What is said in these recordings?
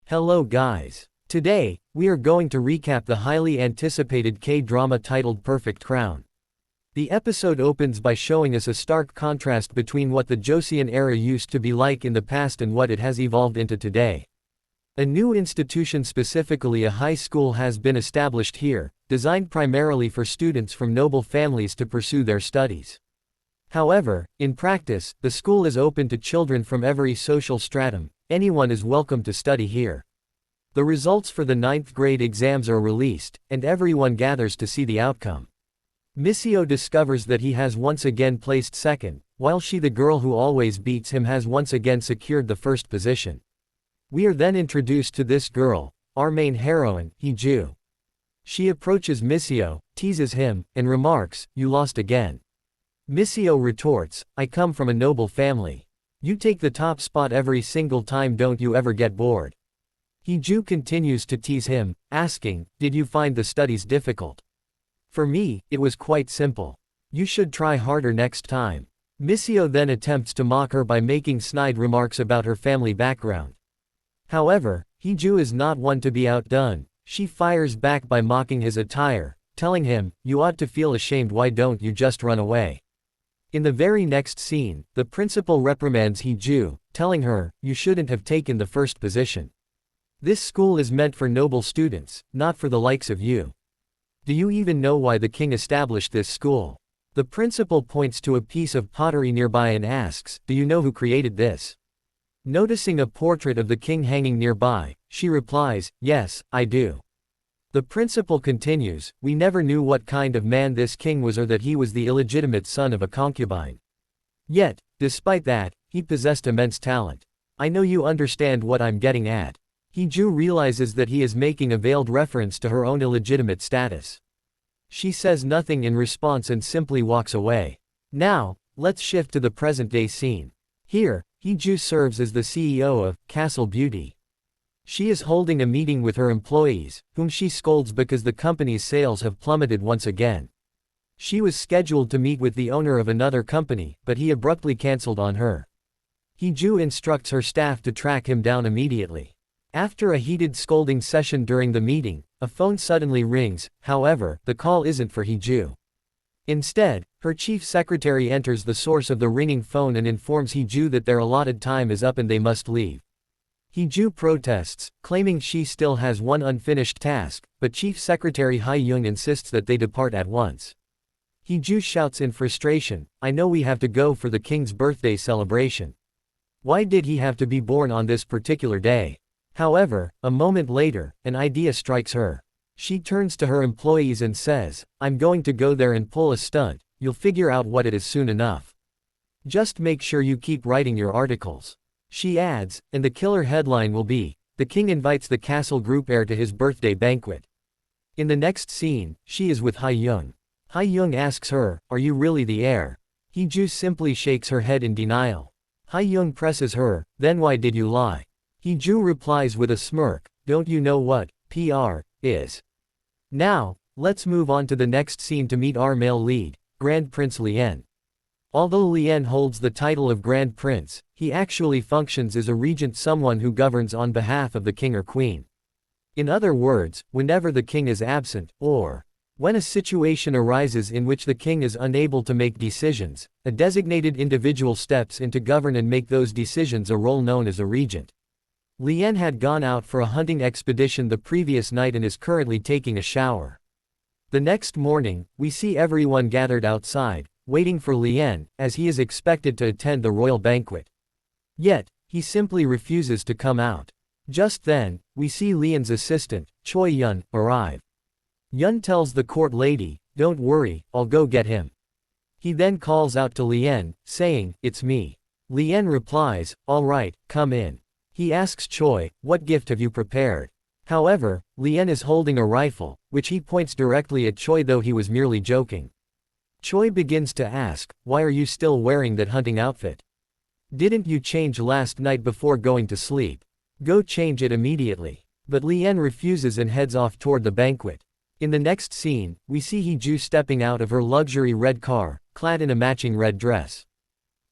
Hello guys. Today, we are going to recap the highly anticipated K-drama titled Perfect Crown. The episode opens by showing us a stark contrast between what the Joseon era used to be like in the past and what it has evolved into today. A new institution, specifically a high school, has been established here, designed primarily for students from noble families to pursue their studies. However, in practice, the school is open to children from every social stratum. Anyone is welcome to study here. The results for the 9th grade exams are released, and everyone gathers to see the outcome. 𝗖𝗍𝗲 discovers that he has once again placed second, while she, the girl who always beats him, has once again secured the first position. We are then introduced to this girl, our main heroine, Hui Ju. She approaches 𝗖𝗍𝗲, teases him, and remarks, "You lost again." 𝗖𝗍𝗲 retorts, "I come from a noble family. You take the top spot every single time, don't you ever get bored?" Hui Ju continues to tease him, asking, "Did you find the studies difficult? For me, it was quite simple. You should try harder next time." 𝗖𝗍𝗲 then attempts to mock her by making snide remarks about her family background. However, Hui Ju is not one to be outdone. She fires back by mocking his attire, telling him, "You ought to feel ashamed, why don't you just run away?" In the very next scene, the principal reprimands Hui Ju, telling her, "You shouldn't have taken the first position. This school is meant for noble students, not for the likes of you. Do you even know why the king established this school?" The principal points to a piece of pottery nearby and asks, "Do you know who created this?" Noticing a portrait of the king hanging nearby, she replies, "Yes, I do." The principal continues, "We never knew what kind of man this king was, or that he was the illegitimate son of a concubine. Yet, despite that, he possessed immense talent. I know you understand what I'm getting at." Hui Ju realizes that he is making a veiled reference to her own illegitimate status. She says nothing in response and simply walks away. Now, let's shift to the present-day scene. Here, Hui Ju serves as the CEO of Castle Beauty. She is holding a meeting with her employees, whom she scolds because the company's sales have plummeted once again. She was scheduled to meet with the owner of another company, but he abruptly cancelled on her. Hui Ju instructs her staff to track him down immediately. After a heated scolding session during the meeting, a phone suddenly rings. However, the call isn't for Hui Ju. Instead, her chief secretary enters the source of the ringing phone and informs Hui Ju that their allotted time is up and they must leave. Hui Ju protests, claiming she still has one unfinished task, but Chief Secretary Ha-young insists that they depart at once. Hui Ju shouts in frustration, "I know we have to go for the king's birthday celebration. Why did he have to be born on this particular day?" However, a moment later, an idea strikes her. She turns to her employees and says, "I'm going to go there and pull a stunt. You'll figure out what it is soon enough. Just make sure you keep writing your articles." She adds, and the killer headline will be, "The king invites the castle group heir to his birthday banquet." In the next scene, she is with Ha-young. Ha-young asks her, "Are you really the heir?" Hui Ju simply shakes her head in denial. Ha-young presses her, "Then why did you lie?" Hui Ju replies with a smirk, "Don't you know what PR is?" Now, let's move on to the next scene to meet our male lead, Grand Prince 𝗖𝗏. Although 𝗖𝗏 holds the title of Grand Prince, he actually functions as a regent, someone who governs on behalf of the king or queen. In other words, whenever the king is absent, or when a situation arises in which the king is unable to make decisions, a designated individual steps in to govern and make those decisions, a role known as a regent. 𝗖𝗏 had gone out for a hunting expedition the previous night and is currently taking a shower. The next morning, we see everyone gathered outside, waiting for 𝗖𝗏, as he is expected to attend the royal banquet. Yet, he simply refuses to come out. Just then, we see 𝗖𝗏's assistant, Choi Yun, arrive. Yun tells the court lady, "Don't worry, I'll go get him." He then calls out to 𝗖𝗏, saying, "It's me." 𝗖𝗏 replies, "All right, come in." He asks Choi, "What gift have you prepared?" However, 𝗖𝗏 is holding a rifle, which he points directly at Choi, though he was merely joking. Choi begins to ask, "Why are you still wearing that hunting outfit? Didn't you change last night before going to sleep? Go change it immediately." But 𝗖𝗏 refuses and heads off toward the banquet. In the next scene, we see Hui Ju stepping out of her luxury red car, clad in a matching red dress.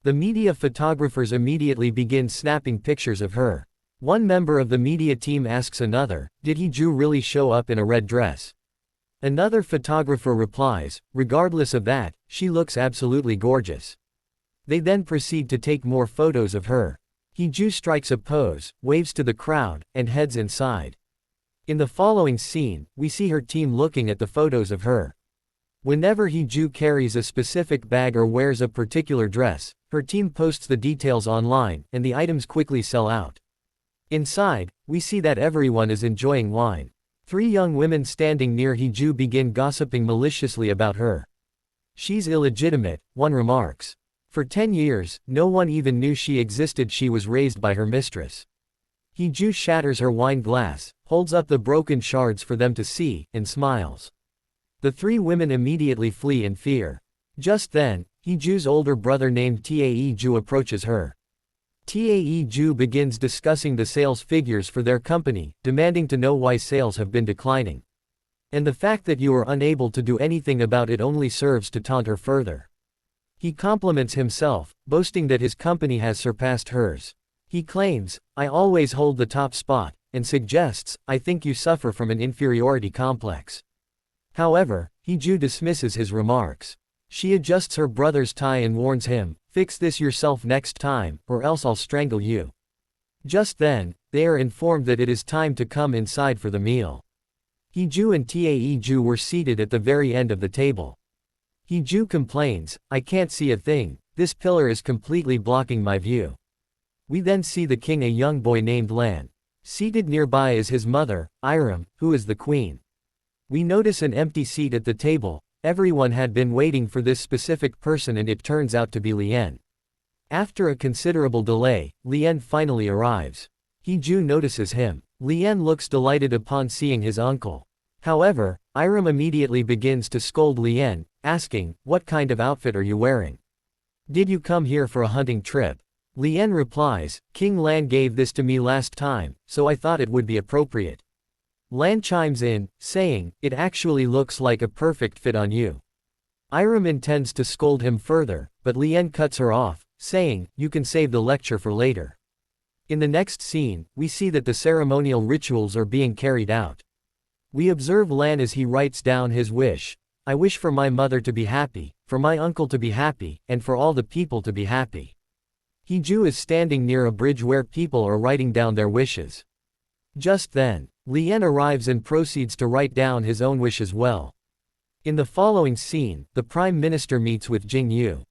The media photographers immediately begin snapping pictures of her. One member of the media team asks another, did Ju really show up in a red dress? Another photographer replies, regardless of that, she looks absolutely gorgeous. They then proceed to take more photos of her. Ju strikes a pose, waves to the crowd, and heads inside. In the following scene, we see her team looking at the photos of her. Whenever Ju carries a specific bag or wears a particular dress, her team posts the details online, and the items quickly sell out. Inside, we see that everyone is enjoying wine. 3 young women standing near Ju begin gossiping maliciously about her. She's illegitimate, one remarks. For 10 years, no one even knew she existed. She was raised by her mistress. Ju shatters her wine glass, holds up the broken shards for them to see, and smiles. The 3 women immediately flee in fear. Just then, Ju's older brother named 𝗖𝗍𝗲 approaches her. 𝗖𝗍𝗲 begins discussing the sales figures for their company, demanding to know why sales have been declining. And the fact that you are unable to do anything about it only serves to taunt her further. He compliments himself, boasting that his company has surpassed hers. He claims, I always hold the top spot, and suggests, I think you suffer from an inferiority complex. However, Ju dismisses his remarks. She adjusts her brother's tie and warns him, fix this yourself next time, or else I'll strangle you. Just then, they are informed that it is time to come inside for the meal. Ju and 𝗖𝗍𝗲 were seated at the very end of the table. Ju complains, I can't see a thing, this pillar is completely blocking my view. We then see the king, a young boy named Lan. Seated nearby is his mother, 𝗖𝗿𝗲𝗱, who is the queen. We notice an empty seat at the table. Everyone had been waiting for this specific person, and it turns out to be Lien. After a considerable delay, Lien finally arrives. Ju notices him. Lien looks delighted upon seeing his uncle. However, 𝗖𝗿𝗲𝗱 immediately begins to scold Lien, asking, what kind of outfit are you wearing? Did you come here for a hunting trip? Lien replies, King Lan gave this to me last time, so I thought it would be appropriate. Lan chimes in, saying, it actually looks like a perfect fit on you. 𝗖𝗿𝗲𝗱 intends to scold him further, but Lien cuts her off, saying, you can save the lecture for later. In the next scene, we see that the ceremonial rituals are being carried out. We observe Lan as he writes down his wish. I wish for my mother to be happy, for my uncle to be happy, and for all the people to be happy. Ju is standing near a bridge where people are writing down their wishes. Just then, Lien arrives and proceeds to write down his own wish as well. In the following scene, the Prime Minister meets with Jing-yu.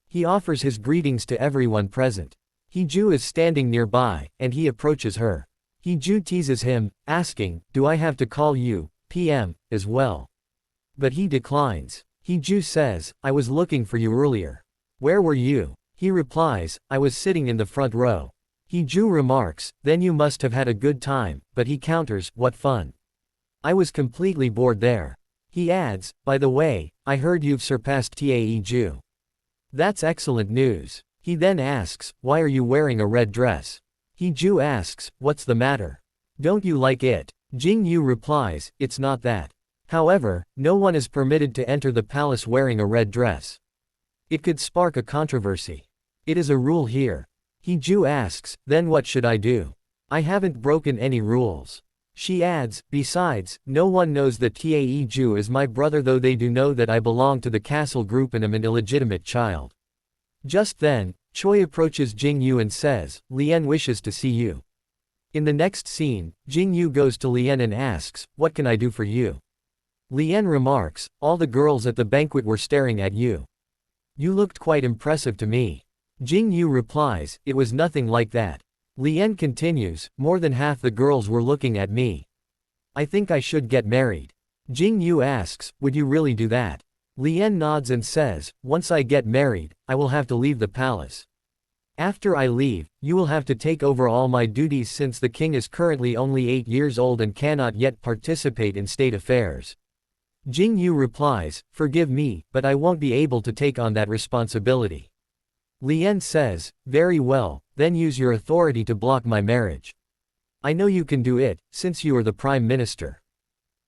He offers his greetings to everyone present. Ju is standing nearby, and he approaches her. Ju teases him, asking, do I have to call you, PM, as well? But he declines. Ju says, I was looking for you earlier. Where were you? He replies, I was sitting in the front row. Ju remarks, then you must have had a good time, but he counters, what fun. I was completely bored there. He adds, by the way, I heard you've surpassed 𝗖𝗍𝗲𝗱. That's excellent news. He then asks, why are you wearing a red dress? Ju asks, what's the matter? Don't you like it? Jing-yu replies, it's not that. However, no one is permitted to enter the palace wearing a red dress. It could spark a controversy. It is a rule here. Ju asks, then what should I do? I haven't broken any rules. She adds, besides, no one knows that 𝗖𝗍𝗲 is my brother, though they do know that I belong to the castle group and am an illegitimate child. Just then, Choi approaches Jing-yu and says, Lien wishes to see you. In the next scene, Jing-yu goes to Lien and asks, what can I do for you? Lien remarks, all the girls at the banquet were staring at you. You looked quite impressive to me. Jing-yu replies, it was nothing like that. Lien continues, more than half the girls were looking at me. I think I should get married. Jing-yu asks, would you really do that? Lien nods and says, once I get married, I will have to leave the palace. After I leave, you will have to take over all my duties since the king is currently only 8 years old and cannot yet participate in state affairs. Jing-yu replies, forgive me, but I won't be able to take on that responsibility. Lien says, very well, then use your authority to block my marriage. I know you can do it, since you are the Prime Minister.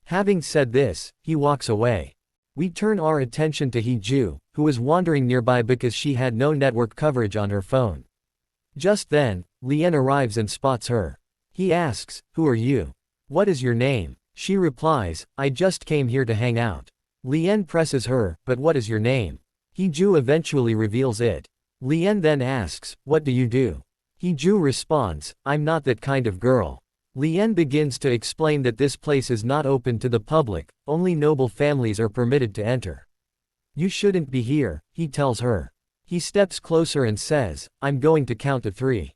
Having said this, he walks away. We turn our attention to Ju, who was wandering nearby because she had no network coverage on her phone. Just then, Lien arrives and spots her. He asks, who are you? What is your name? She replies, I just came here to hang out. Lien presses her, but what is your name? Ju eventually reveals it. Lien then asks, what do you do? Ju responds, I'm not that kind of girl. Lien begins to explain that this place is not open to the public, only noble families are permitted to enter. You shouldn't be here, he tells her. He steps closer and says, I'm going to count to 3.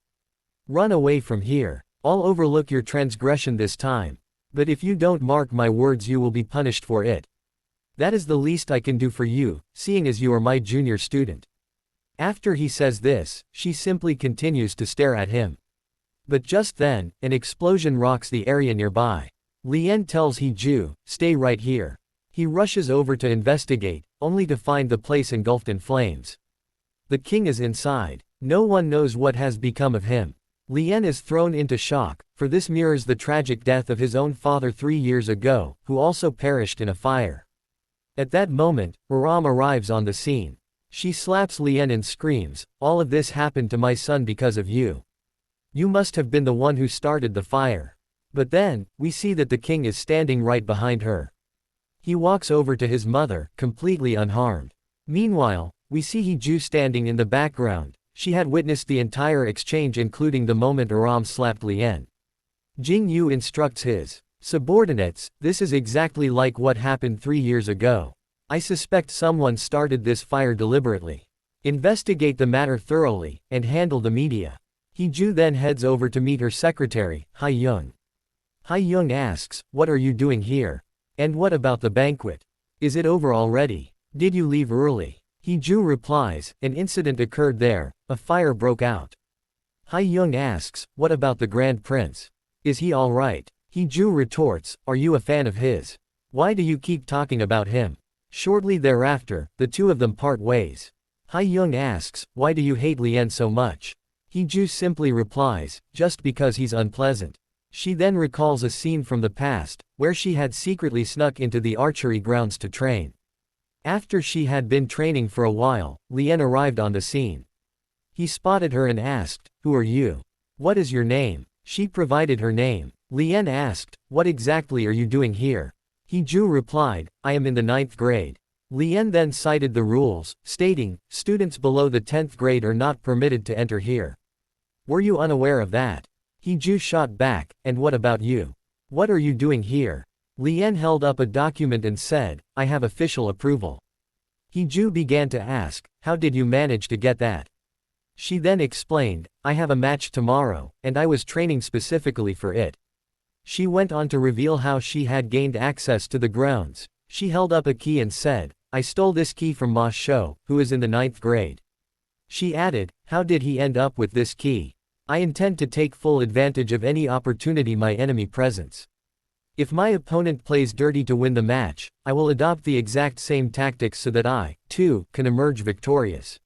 Run away from here. I'll overlook your transgression this time. But if you don't mark my words, you will be punished for it. That is the least I can do for you, seeing as you are my junior student. After he says this, she simply continues to stare at him. But just then, an explosion rocks the area nearby. Lien tells Ju, stay right here. He rushes over to investigate, only to find the place engulfed in flames. The king is inside. No one knows what has become of him. Lien is thrown into shock, for this mirrors the tragic death of his own father 3 years ago, who also perished in a fire. At that moment, 𝗲𝗲𝗱𝗁 arrives on the scene. She slaps Lien and screams, all of this happened to my son because of you. You must have been the one who started the fire. But then, we see that the king is standing right behind her. He walks over to his mother, completely unharmed. Meanwhile, we see Ju standing in the background. She had witnessed the entire exchange, including the moment 𝗲𝗲𝗱 slapped Lien. Yu instructs his subordinates, this is exactly like what happened 3 years ago. I suspect someone started this fire deliberately. Investigate the matter thoroughly, and handle the media. Ju then heads over to meet her secretary, Hae-young. Hae-young asks, what are you doing here? And what about the banquet? Is it over already? Did you leave early? Ju replies, an incident occurred there, a fire broke out. Hae-young asks, what about the Grand Prince? Is he alright? Ju retorts, are you a fan of his? Why do you keep talking about him? Shortly thereafter, the two of them part ways. Hae-young asks, why do you hate Lien so much? Ju simply replies, just because he's unpleasant. She then recalls a scene from the past, where she had secretly snuck into the archery grounds to train. After she had been training for a while, Lien arrived on the scene. He spotted her and asked, who are you? What is your name? She provided her name. Lien asked, what exactly are you doing here? Ju replied, I am in the 9th grade. Lien then cited the rules, stating, students below the 10th grade are not permitted to enter here. Were you unaware of that? Ju shot back, and what about you? What are you doing here? Lien held up a document and said, I have official approval. Ju began to ask, how did you manage to get that? She then explained, I have a match tomorrow, and I was training specifically for it. She went on to reveal how she had gained access to the grounds. She held up a key and said, I stole this key from Ma Shou, who is in the 9th grade. She added, how did he end up with this key? I intend to take full advantage of any opportunity my enemy presents. If my opponent plays dirty to win the match, I will adopt the exact same tactics so that I, too, can emerge victorious.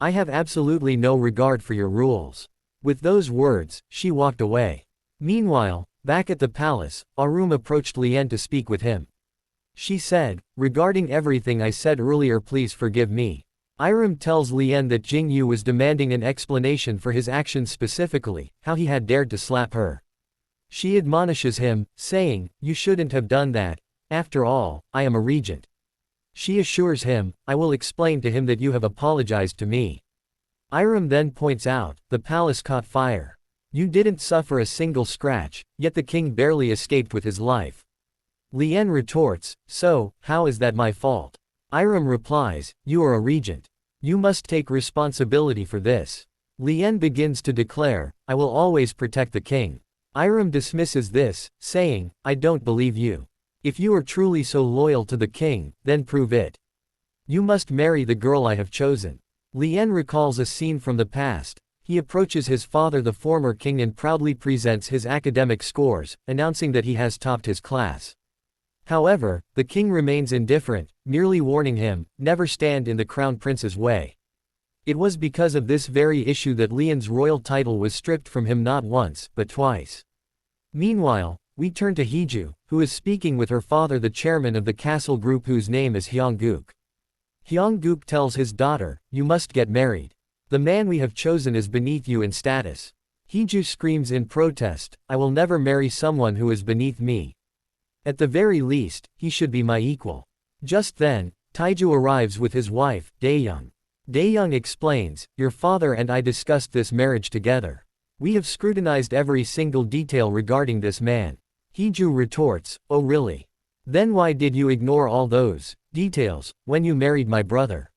I have absolutely no regard for your rules. With those words, she walked away. Meanwhile, back at the palace, Arum approached Lien to speak with him. She said, regarding everything I said earlier, please forgive me. Arum tells Lien that Yu was demanding an explanation for his actions, specifically, how he had dared to slap her. She admonishes him, saying, you shouldn't have done that, after all, I am a regent. She assures him, I will explain to him that you have apologized to me. Arum then points out, the palace caught fire. You didn't suffer a single scratch, yet the king barely escaped with his life. Lien retorts, so, how is that my fault? Arum replies, you are a regent. You must take responsibility for this. Lien begins to declare, I will always protect the king. Arum dismisses this, saying, I don't believe you. If you are truly so loyal to the king, then prove it. You must marry the girl I have chosen. Lien recalls a scene from the past. He approaches his father, the former king, and proudly presents his academic scores, announcing that he has topped his class. However, the king remains indifferent, merely warning him, never stand in the crown prince's way. It was because of this very issue that Lien's royal title was stripped from him not once, but twice. Meanwhile, we turn to Ju, who is speaking with her father, the chairman of the castle group, whose name is Hyung-guk. Hyung-guk tells his daughter, you must get married. The man we have chosen is beneath you in status. Ju screams in protest, I will never marry someone who is beneath me. At the very least, he should be my equal. Just then, Taeju arrives with his wife, Daeyoung. Daeyoung explains, your father and I discussed this marriage together. We have scrutinized every single detail regarding this man. Ju retorts, oh really? Then why did you ignore all those details when you married my brother?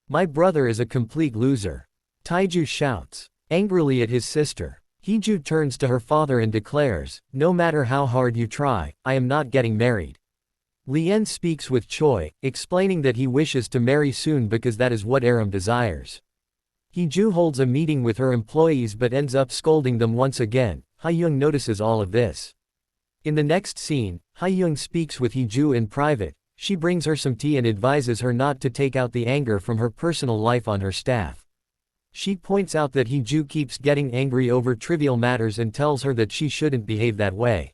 My brother is a complete loser. Taeju shouts angrily at his sister. Ju turns to her father and declares, no matter how hard you try, I am not getting married. Lien speaks with Choi, explaining that he wishes to marry soon because that is what Aram desires. Ju holds a meeting with her employees but ends up scolding them once again. Haeyoung notices all of this. In the next scene, Haeyoung speaks with Ju in private. She brings her some tea and advises her not to take out the anger from her personal life on her staff. She points out that Ju keeps getting angry over trivial matters and tells her that she shouldn't behave that way.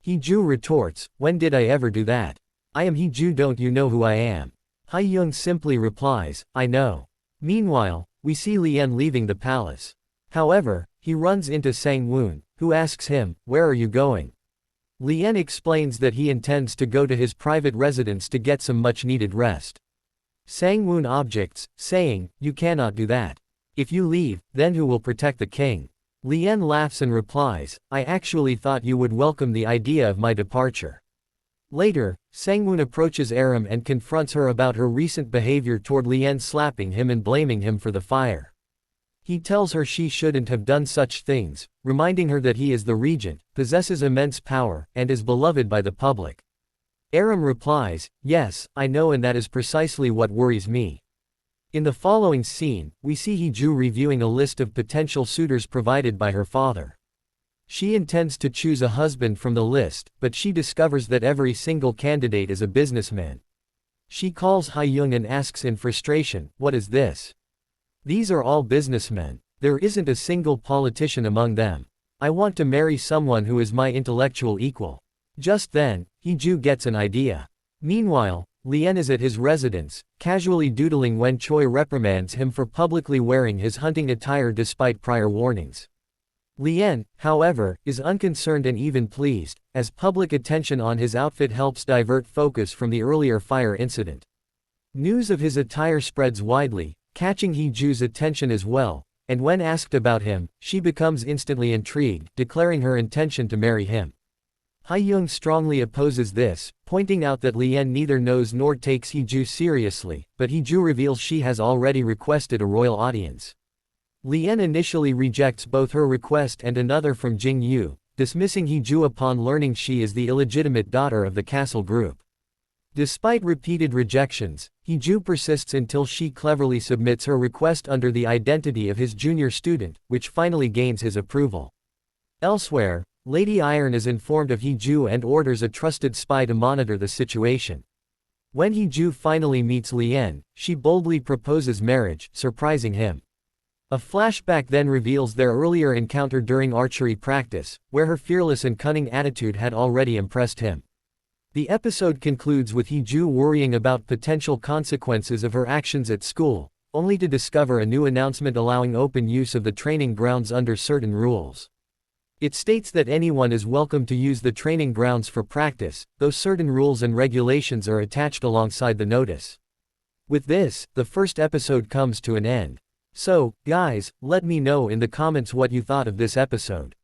Ju retorts, when did I ever do that? I am Ju, don't you know who I am? Haeyoung simply replies, I know. Meanwhile, we see Lien leaving the palace. However, he runs into Sang-woon, who asks him, where are you going? Lien explains that he intends to go to his private residence to get some much-needed rest. Sang-woon objects, saying, you cannot do that. If you leave, then who will protect the king? Lien laughs and replies, I actually thought you would welcome the idea of my departure. Later, Sang-woon approaches Aram and confronts her about her recent behavior toward Lien, slapping him and blaming him for the fire. He tells her she shouldn't have done such things, reminding her that he is the regent, possesses immense power, and is beloved by the public. Aram replies, yes, I know, and that is precisely what worries me. In the following scene, we see Ju reviewing a list of potential suitors provided by her father. She intends to choose a husband from the list, but she discovers that every single candidate is a businessman. She calls Haeyoung and asks in frustration, what is this? These are all businessmen. There isn't a single politician among them. I want to marry someone who is my intellectual equal. Just then, Ju gets an idea. Meanwhile, Lien is at his residence, casually doodling when Choi reprimands him for publicly wearing his hunting attire despite prior warnings. Lien, however, is unconcerned and even pleased, as public attention on his outfit helps divert focus from the earlier fire incident. News of his attire spreads widely, catching Ju's attention as well, and when asked about him, she becomes instantly intrigued, declaring her intention to marry him. Haeyoung strongly opposes this, pointing out that Lien neither knows nor takes Ju seriously, but Ju reveals she has already requested a royal audience. Lien initially rejects both her request and another from Jing Yu, dismissing Ju upon learning she is the illegitimate daughter of the castle group. Despite repeated rejections, Ju persists until she cleverly submits her request under the identity of his junior student, which finally gains his approval. Elsewhere, Lady Iron is informed of Ju and orders a trusted spy to monitor the situation. When Ju finally meets Lien, she boldly proposes marriage, surprising him. A flashback then reveals their earlier encounter during archery practice, where her fearless and cunning attitude had already impressed him. The episode concludes with Ju worrying about potential consequences of her actions at school, only to discover a new announcement allowing open use of the training grounds under certain rules. It states that anyone is welcome to use the training grounds for practice, though certain rules and regulations are attached alongside the notice. With this, the first episode comes to an end. So, guys, let me know in the comments what you thought of this episode.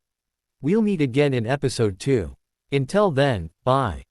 We'll meet again in episode 2. Until then, bye.